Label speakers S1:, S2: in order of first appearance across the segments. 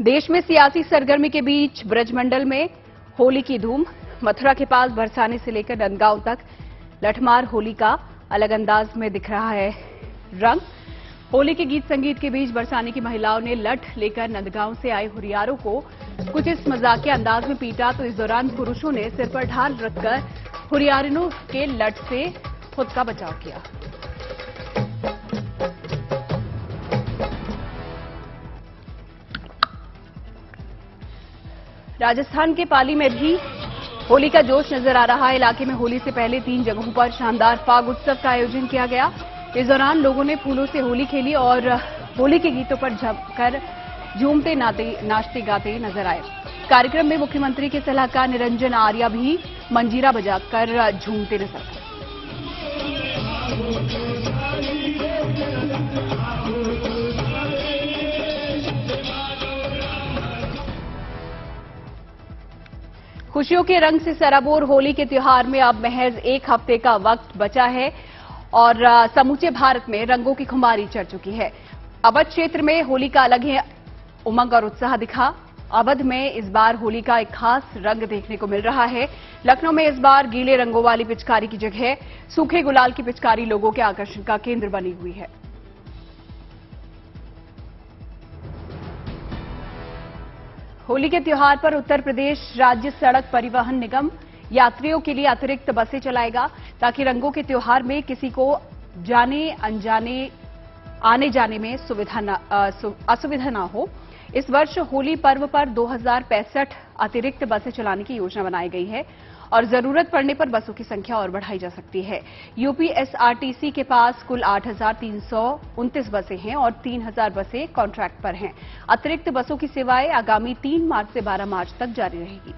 S1: देश में सियासी सरगर्मी के बीच ब्रजमंडल में होली की धूम। मथुरा के पास बरसाने से लेकर नंदगांव तक लठमार होली का अलग अंदाज में दिख रहा है रंग। होली के गीत संगीत के बीच बरसाने की महिलाओं ने लठ लेकर नंदगांव से आए हुरियारों को कुछ इस मजाकिया अंदाज में पीटा, तो इस दौरान पुरुषों ने सिर पर ढाल रखकर हुरियारिनों के लठ से खुद का बचाव किया। राजस्थान के पाली में भी होली का जोश नजर आ रहा है। इलाके में होली से पहले 3 जगहों पर शानदार फाग उत्सव का आयोजन किया गया। इस दौरान लोगों ने फूलों से होली खेली और होली के गीतों पर जमकर झूमते नाचते गाते नजर आए। कार्यक्रम में मुख्यमंत्री के सलाहकार निरंजन आर्या भी मंजीरा बजाकर झूमते नजर आए। खुशियों के रंग से सराबोर होली के त्योहार में अब महज 1 हफ्ते का वक्त बचा है और समूचे भारत में रंगों की खुमारी चढ़ चुकी है। अवध क्षेत्र में होली का अलग ही उमंग और उत्साह दिखा। अवध में इस बार होली का एक खास रंग देखने को मिल रहा है। लखनऊ में इस बार गीले रंगों वाली पिचकारी की जगह सूखे गुलाल की पिचकारी लोगों के आकर्षण का केंद्र बनी हुई है। होली के त्योहार पर उत्तर प्रदेश राज्य सड़क परिवहन निगम यात्रियों के लिए अतिरिक्त बसें चलाएगा ताकि रंगों के त्योहार में किसी को जाने अनजाने आने जाने में असुविधा न हो। इस वर्ष होली पर्व पर 2065 अतिरिक्त बसें चलाने की योजना बनाई गई है और जरूरत पड़ने पर बसों की संख्या और बढ़ाई जा सकती है। यूपीएसआरटीसी के पास कुल 8,329 बसें हैं और 3,000 बसें कॉन्ट्रैक्ट पर हैं। अतिरिक्त बसों की सेवाएं आगामी 3 मार्च से 12 मार्च तक जारी रहेगी।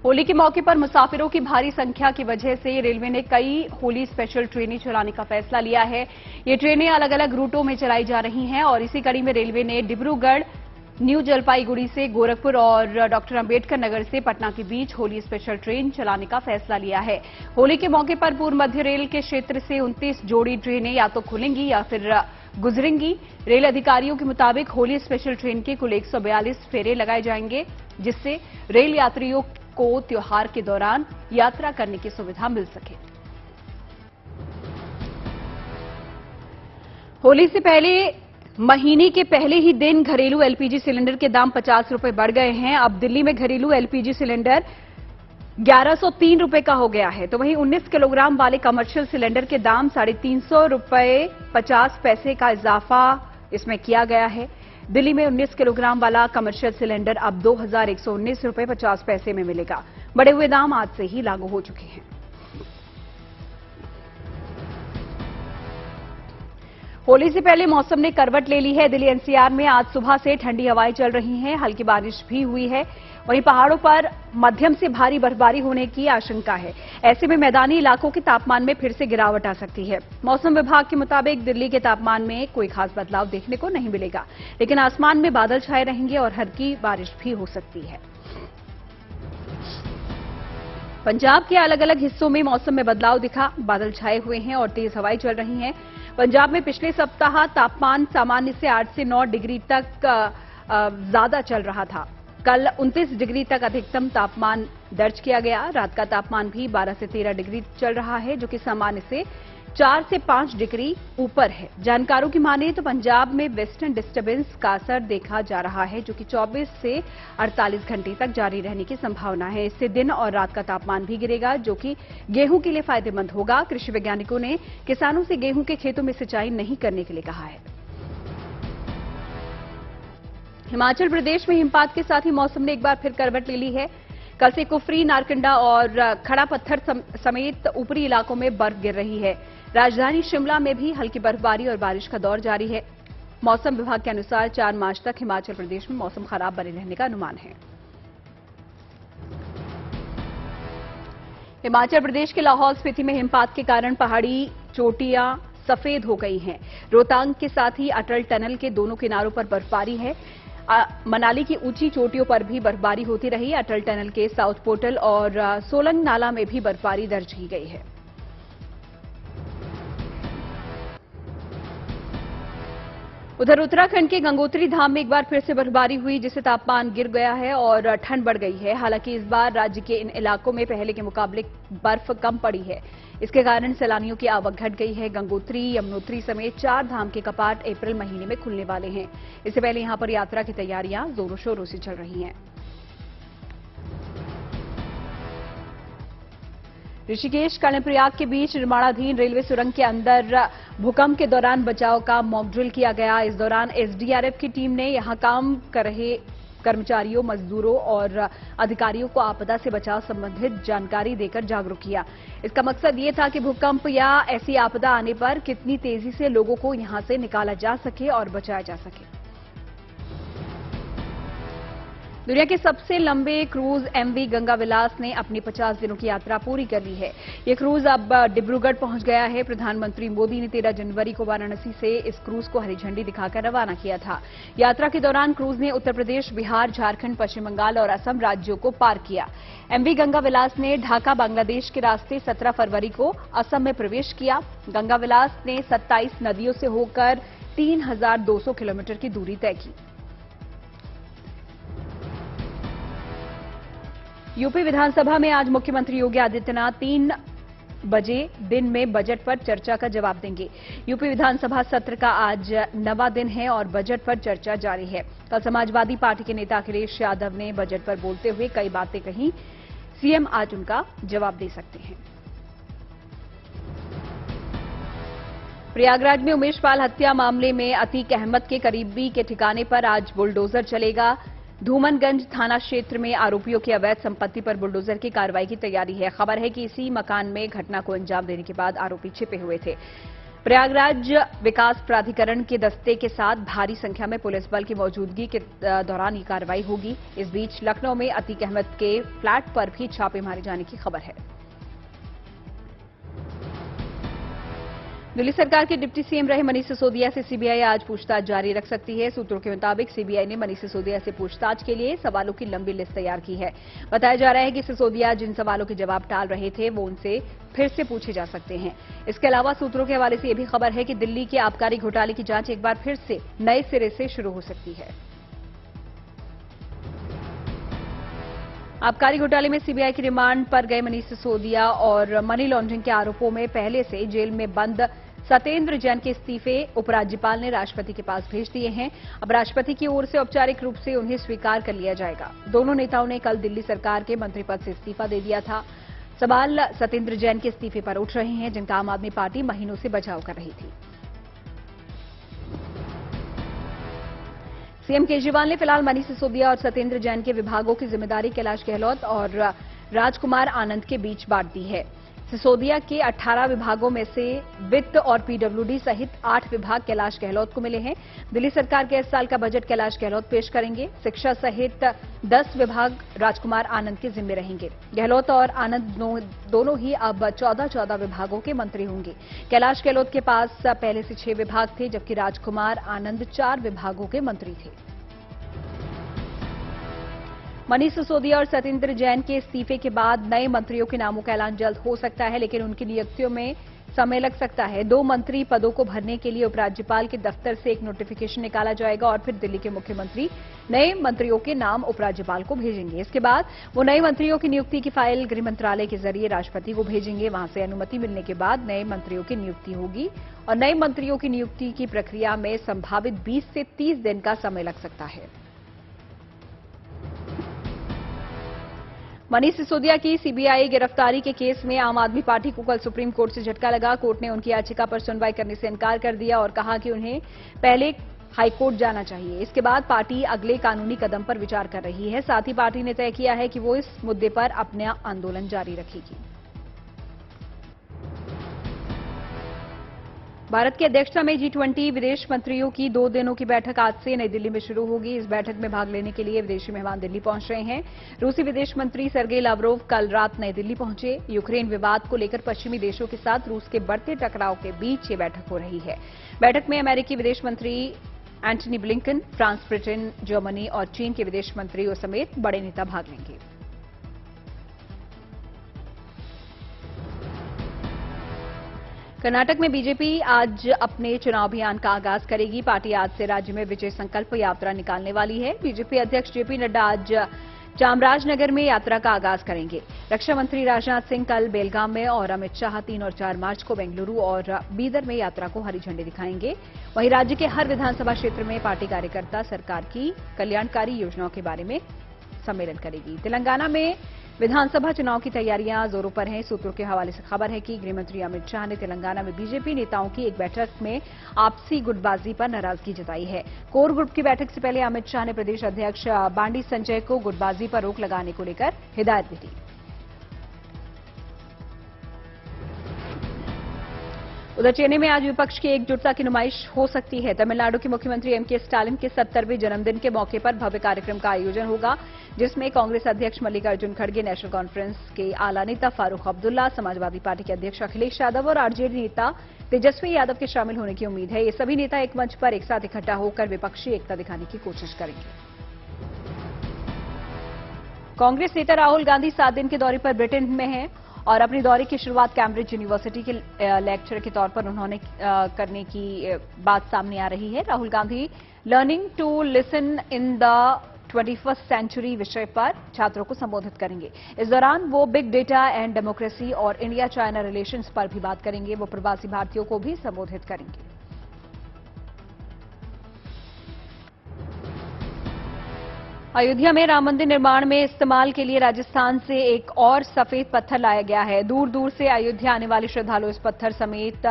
S1: होली के मौके पर मुसाफिरों की भारी संख्या की वजह से रेलवे ने कई होली स्पेशल ट्रेनें चलाने का फैसला लिया है। ये ट्रेनें अलग अलग रूटों में चलाई जा रही हैं और इसी कड़ी में रेलवे ने डिब्रूगढ़, न्यू जलपाईगुड़ी से गोरखपुर और डॉक्टर अंबेडकर नगर से पटना के बीच होली स्पेशल ट्रेन चलाने का फैसला लिया है। होली के मौके पर पूर्व मध्य रेल के क्षेत्र से 29 जोड़ी ट्रेनें या तो खुलेंगी या फिर गुजरेंगी। रेल अधिकारियों के मुताबिक होली स्पेशल ट्रेन के कुल 142 फेरे लगाए जाएंगे, जिससे रेल यात्रियों को त्योहार के दौरान यात्रा करने की सुविधा मिल सके। होली से पहले महीने के पहले ही दिन घरेलू एलपीजी सिलेंडर के दाम 50 रुपए बढ़ गए हैं। अब दिल्ली में घरेलू एलपीजी सिलेंडर 1103 रुपए का हो गया है, तो वहीं 19 किलोग्राम वाले कमर्शियल सिलेंडर के दाम 350 रुपए 50 पैसे का इजाफा इसमें किया गया है। दिल्ली में 19 किलोग्राम वाला कमर्शियल सिलेंडर अब 2119 रुपए 50 पैसे में मिलेगा। बढ़े हुए दाम आज से ही लागू हो चुके हैं। होली से पहले मौसम ने करवट ले ली है। दिल्ली एनसीआर में आज सुबह से ठंडी हवाएं चल रही हैं, हल्की बारिश भी हुई है। वहीं पहाड़ों पर मध्यम से भारी बर्फबारी होने की आशंका है। ऐसे में मैदानी इलाकों के तापमान में फिर से गिरावट आ सकती है। मौसम विभाग के मुताबिक दिल्ली के तापमान में कोई खास बदलाव देखने को नहीं मिलेगा, लेकिन आसमान में बादल छाए रहेंगे और हल्की बारिश भी हो सकती है। पंजाब के अलग अलग हिस्सों में मौसम में बदलाव दिखा। बादल छाए हुए हैं और तेज हवाएं चल रही हैं। पंजाब में पिछले सप्ताह तापमान सामान्य से 8 से 9 डिग्री तक ज्यादा चल रहा था। कल 29 डिग्री तक अधिकतम तापमान दर्ज किया गया। रात का तापमान भी 12 से 13 डिग्री चल रहा है, जो कि सामान्य से 4 से 5 डिग्री ऊपर है। जानकारों की माने तो पंजाब में वेस्टर्न डिस्टर्बेंस का असर देखा जा रहा है, जो कि 24 से 48 घंटे तक जारी रहने की संभावना है। इससे दिन और रात का तापमान भी गिरेगा, जो कि गेहूं के लिए फायदेमंद होगा। कृषि वैज्ञानिकों ने किसानों से गेहूं के खेतों में सिंचाई नहीं करने के लिए कहा है। हिमाचल प्रदेश में हिमपात के साथ ही मौसम ने एक बार फिर करवट ले ली है। कल से कुफरी, नारकंडा और खड़ा पत्थर समेत ऊपरी इलाकों में बर्फ गिर रही है। राजधानी शिमला में भी हल्की बर्फबारी और बारिश का दौर जारी है। मौसम विभाग के अनुसार 4 मार्च तक हिमाचल प्रदेश में मौसम खराब बने रहने का अनुमान है। हिमाचल प्रदेश के लाहौल स्पीति में हिमपात के कारण पहाड़ी चोटियां सफेद हो गई हैं। रोहतांग के साथ ही अटल टनल के दोनों किनारों पर बर्फबारी है। मनाली की ऊंची चोटियों पर भी बर्फबारी होती रही। अटल टनल के साउथ पोर्टल और सोलंग नाला में भी बर्फबारी दर्ज की गई है। उधर उत्तराखंड के गंगोत्री धाम में एक बार फिर से बर्फबारी हुई, जिससे तापमान गिर गया है और ठंड बढ़ गई है। हालांकि इस बार राज्य के इन इलाकों में पहले के मुकाबले बर्फ कम पड़ी है। इसके कारण सैलानियों की आवक घट गई है। गंगोत्री, यमुनोत्री समेत 4 धाम के कपाट अप्रैल महीने में खुलने वाले हैं। इससे पहले यहां पर यात्रा की तैयारियां जोरों शोरों से चल रही हैं। ऋषिकेश कर्णप्रयाग के बीच निर्माणाधीन रेलवे सुरंग के अंदर भूकंप के दौरान बचाव का मॉक ड्रिल किया गया। इस दौरान एसडीआरएफ की टीम ने यहां काम कर रहे कर्मचारियों, मजदूरों और अधिकारियों को आपदा से बचाव संबंधित जानकारी देकर जागरूक किया। इसका मकसद ये था कि भूकंप या ऐसी आपदा आने पर कितनी तेजी से लोगों को यहां से निकाला जा सके और बचाया जा सके। दुनिया के सबसे लंबे क्रूज एमवी गंगा विलास ने अपनी 50 दिनों की यात्रा पूरी कर ली है। ये क्रूज अब डिब्रूगढ़ पहुंच गया है। प्रधानमंत्री मोदी ने 13 जनवरी को वाराणसी से इस क्रूज को हरी झंडी दिखाकर रवाना किया था। यात्रा के दौरान क्रूज ने उत्तर प्रदेश, बिहार, झारखंड, पश्चिम बंगाल और असम राज्यों को पार किया। एमवी गंगा विलास ने ढाका, बांग्लादेश के रास्ते 17 फरवरी को असम में प्रवेश किया। गंगा विलास ने 27 नदियों से होकर 3200 किलोमीटर की दूरी तय की। यूपी विधानसभा में आज मुख्यमंत्री योगी आदित्यनाथ 3 बजे दिन में बजट पर चर्चा का जवाब देंगे। यूपी विधानसभा सत्र का आज 9वां दिन है और बजट पर चर्चा जारी है। कल समाजवादी पार्टी के नेता अखिलेश यादव ने बजट पर बोलते हुए कई बातें कही। सीएम आज उनका जवाब दे सकते हैं। प्रयागराज में उमेश पाल हत्या मामले में अतीक अहमद के करीबी के ठिकाने पर आज बुलडोजर चलेगा। धूमनगंज थाना क्षेत्र में आरोपियों की अवैध संपत्ति पर बुलडोजर की कार्रवाई की तैयारी है। खबर है कि इसी मकान में घटना को अंजाम देने के बाद आरोपी छिपे हुए थे। प्रयागराज विकास प्राधिकरण के दस्ते के साथ भारी संख्या में पुलिस बल की मौजूदगी के दौरान ये कार्रवाई होगी। इस बीच लखनऊ में अतीक अहमद के फ्लैट पर भी छापे मारे जाने की खबर है। दिल्ली सरकार के डिप्टी सीएम रहे मनीष सिसोदिया से सीबीआई आज पूछताछ जारी रख सकती है। सूत्रों के मुताबिक सीबीआई ने मनीष सिसोदिया से पूछताछ के लिए सवालों की लंबी लिस्ट तैयार की है। बताया जा रहा है कि सिसोदिया जिन सवालों के जवाब टाल रहे थे वो उनसे फिर से पूछे जा सकते हैं। इसके अलावा सूत्रों के हवाले से यह भी खबर है कि दिल्ली के आबकारी घोटाले की जांच एक बार फिर से नए सिरे से शुरू हो सकती है। आबकारी घोटाले में सीबीआई की रिमांड पर गए मनीष सिसोदिया और मनी लॉन्ड्रिंग के आरोपों में पहले से जेल में बंद सत्येंद्र जैन के इस्तीफे उपराज्यपाल ने राष्ट्रपति के पास भेज दिए हैं। अब राष्ट्रपति की ओर से औपचारिक रूप से उन्हें स्वीकार कर लिया जाएगा। दोनों नेताओं ने कल दिल्ली सरकार के मंत्री पद से इस्तीफा दे दिया था। सवाल सत्येंद्र जैन के इस्तीफे पर उठ रहे हैं, जिनका आम आदमी पार्टी महीनों से बचाव कर रही थी। सीएम केजरीवाल ने फिलहाल मनीष सिसोदिया और सत्येंद्र जैन के विभागों की जिम्मेदारी कैलाश गहलोत और राजकुमार आनंद के बीच बांट दी है। सिसोदिया के 18 विभागों में से वित्त और पीडब्ल्यूडी सहित 8 विभाग कैलाश गहलोत को मिले हैं। दिल्ली सरकार के इस साल का बजट कैलाश गहलोत पेश करेंगे। शिक्षा सहित 10 विभाग राजकुमार आनंद के जिम्मे रहेंगे। गहलोत और आनंद दोनों ही अब 14 विभागों के मंत्री होंगे। कैलाश गहलोत के पास पहले से 6 विभाग थे, जबकि राजकुमार आनंद 4 विभागों के मंत्री थे। मनीष सिसोदिया और सत्येंद्र जैन के इस्तीफे के बाद नए मंत्रियों के नामों का ऐलान जल्द हो सकता है, लेकिन उनकी नियुक्तियों में समय लग सकता है। 2 मंत्री पदों को भरने के लिए उपराज्यपाल के दफ्तर से एक नोटिफिकेशन निकाला जाएगा और फिर दिल्ली के मुख्यमंत्री नए मंत्रियों के नाम उपराज्यपाल को भेजेंगे। इसके बाद वो नए मंत्रियों की नियुक्ति की फाइल गृह मंत्रालय के जरिए राष्ट्रपति को भेजेंगे। वहां से अनुमति मिलने के बाद नए मंत्रियों की नियुक्ति होगी और नए मंत्रियों की नियुक्ति की प्रक्रिया में संभावित 20 से 30 दिन का समय लग सकता है। मनीष सिसोदिया की सीबीआई गिरफ्तारी के केस में आम आदमी पार्टी को कल सुप्रीम कोर्ट से झटका लगा। कोर्ट ने उनकी याचिका पर सुनवाई करने से इनकार कर दिया और कहा कि उन्हें पहले हाईकोर्ट जाना चाहिए। इसके बाद पार्टी अगले कानूनी कदम पर विचार कर रही है। साथ ही पार्टी ने तय किया है कि वो इस मुद्दे पर अपना आंदोलन जारी रखेगी। भारत की अध्यक्षता में G20 विदेश मंत्रियों की 2 दिनों की बैठक आज से नई दिल्ली में शुरू होगी। इस बैठक में भाग लेने के लिए विदेशी मेहमान दिल्ली पहुंच रहे हैं। रूसी विदेश मंत्री सर्गेई लावरोव कल रात नई दिल्ली पहुंचे। यूक्रेन विवाद को लेकर पश्चिमी देशों के साथ रूस के बढ़ते टकराव के बीच ये बैठक हो रही है। बैठक में अमेरिकी विदेश मंत्री Antony Blinken, France, Britain, Germany और चीन के विदेश मंत्रियों समेत बड़े नेता भाग लेंगे। कर्नाटक में बीजेपी आज अपने चुनाव अभियान का आगाज करेगी। पार्टी आज से राज्य में विजय संकल्प यात्रा निकालने वाली है। बीजेपी अध्यक्ष जेपी नड्डा आज चामराजनगर में यात्रा का आगाज करेंगे। रक्षा मंत्री राजनाथ सिंह कल बेलगाम में और अमित शाह 3 और 4 मार्च को बेंगलुरु और बीदर में यात्रा को हरी झंडी दिखाएंगे। वहीं राज्य के हर विधानसभा क्षेत्र में पार्टी कार्यकर्ता सरकार की कल्याणकारी योजनाओं के बारे में सम्मेलन करेगी। तेलंगाना में विधानसभा चुनाव की तैयारियां जोरों पर हैं। सूत्रों के हवाले से खबर है कि गृहमंत्री अमित शाह ने तेलंगाना में बीजेपी नेताओं की एक बैठक में आपसी गुटबाजी पर नाराजगी जताई है। कोर ग्रुप की बैठक से पहले अमित शाह ने प्रदेश अध्यक्ष बांडी संजय को गुटबाजी पर रोक लगाने को लेकर हिदायत भी दी। उधर चेन्नई में आज विपक्ष की एकजुटता की नुमाइश हो सकती है। तमिलनाडु के मुख्यमंत्री एमके स्टालिन के 70वें जन्मदिन के मौके पर भव्य कार्यक्रम का आयोजन होगा, जिसमें कांग्रेस अध्यक्ष मल्लिकार्जुन खड़गे, नेशनल कॉन्फ्रेंस के आला नेता फारूक अब्दुल्ला, समाजवादी पार्टी के अध्यक्ष अखिलेश यादव और आरजेडी नेता तेजस्वी यादव के शामिल होने की उम्मीद है। ये सभी नेता एक मंच पर एक साथ इकट्ठा होकर विपक्षी एकता दिखाने की कोशिश करेंगे। कांग्रेस नेता राहुल गांधी 7 दिन के दौरे पर ब्रिटेन में हैं और अपने दौरे की शुरुआत कैम्ब्रिज यूनिवर्सिटी के लेक्चर के तौर पर उन्होंने करने की बात सामने आ रही है। Rahul Gandhi learning to listen in the 21st century विषय पर छात्रों को संबोधित करेंगे। इस दौरान वो बिग डेटा एंड डेमोक्रेसी और इंडिया चाइना रिलेशंस पर भी बात करेंगे। वो प्रवासी भारतीयों को भी संबोधित करेंगे। अयोध्या में राम मंदिर निर्माण में इस्तेमाल के लिए राजस्थान से एक और सफेद पत्थर लाया गया है। दूर दूर से अयोध्या आने वाले श्रद्धालु इस पत्थर समेत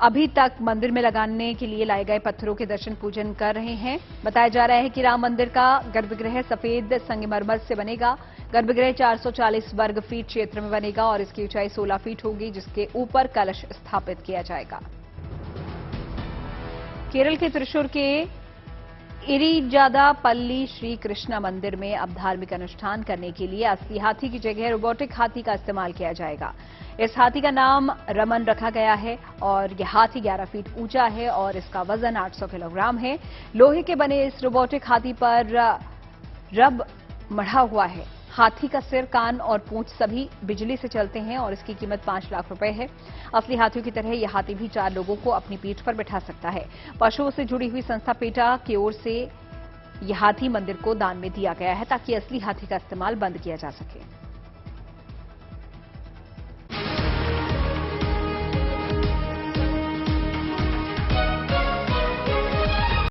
S1: अभी तक मंदिर में लगाने के लिए लाए गए पत्थरों के दर्शन पूजन कर रहे हैं। बताया जा रहा है कि राम मंदिर का गर्भगृह सफेद संगमरमर से बनेगा। गर्भगृह 440 वर्ग फीट क्षेत्र में बनेगा और इसकी ऊंचाई 16 फीट होगी, जिसके ऊपर कलश स्थापित किया जाएगा। केरल के त्रिशूर के इरिजादापल्ली श्री कृष्णा मंदिर में अब धार्मिक अनुष्ठान करने के लिए असली हाथी की जगह रोबोटिक हाथी का इस्तेमाल किया जाएगा। इस हाथी का नाम रमन रखा गया है और यह हाथी 11 फीट ऊंचा है और इसका वजन 800 किलोग्राम है। लोहे के बने इस रोबोटिक हाथी पर रब मढ़ा हुआ है। हाथी का सिर, कान और पूंछ सभी बिजली से चलते हैं और इसकी कीमत 5 लाख रुपए है। असली हाथियों की तरह यह हाथी भी 4 लोगों को अपनी पीठ पर बैठा सकता है। पशुओं से जुड़ी हुई संस्था पेटा की ओर से यह हाथी मंदिर को दान में दिया गया है ताकि असली हाथी का इस्तेमाल बंद किया जा सके।